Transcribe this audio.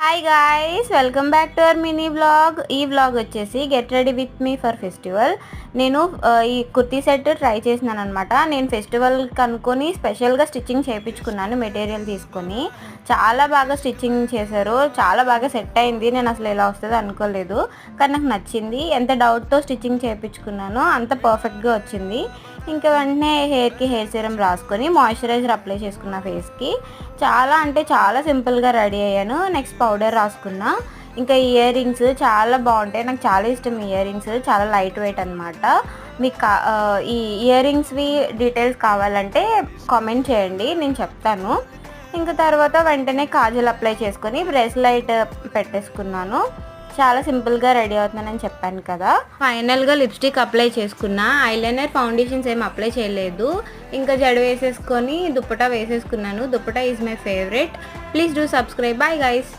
Hi guys, welcome back to our mini vlog. ఈ vlog వచ్చేసి get ready with me for festival. నేను ఈ kurti set try చేసినాను అనమాట. నేను ఫెస్టివల్ కనుక్కొని స్పెషల్గా స్టిచ్చింగ్ చేయించుకున్నాను మెటీరియల్ తీసుకొని. చాలా బాగా స్టిచ్చింగ్ చేశారు, చాలా బాగా సెట్ అయింది. నేను అసలు ఎలా వస్తుందో అనుకోలేదు, కానీ నాకు నచ్చింది. ఎంత డౌట్తో స్టిచ్చింగ్ చేయించుకున్నానో అంత పర్ఫెక్ట్గా వచ్చింది. ఇంకా వెంటనే హెయిర్కి హెయిర్ సీరం రాసుకొని మాయిశ్చరైజర్ అప్లై చేసుకున్న ఫేస్కి. చాలా అంటే చాలా సింపుల్గా రెడీ అయ్యాను. నెక్స్ట్ పౌడర్ రాసుకున్నా. ఇంకా ఇయర్ రింగ్స్ చాలా బాగుంటాయి, నాకు చాలా ఇష్టం. ఇయర్ రింగ్స్ చాలా లైట్ వెయిట్ అనమాట. మీకు ఈ ఇయర్ రింగ్స్వి డీటెయిల్స్ కావాలంటే కామెంట్ చేయండి, నేను చెప్తాను. ఇంకా తర్వాత వెంటనే కాజల్ అప్లై చేసుకొని బ్రేస్లైట్ పెట్టేసుకున్నాను. చాలా సింపుల్గా రెడీ అవుతున్నానని చెప్పాను కదా. ఫైనల్గా లిప్స్టిక్ అప్లై చేసుకున్నా. ఐలైనర్, ఫౌండేషన్స్ ఏం అప్లై చేయలేదు. ఇంకా జడ వేసేసుకొని దుప్పటా వేసేసుకున్నాను. Dupatta is my favourite. Please do subscribe. Bye guys.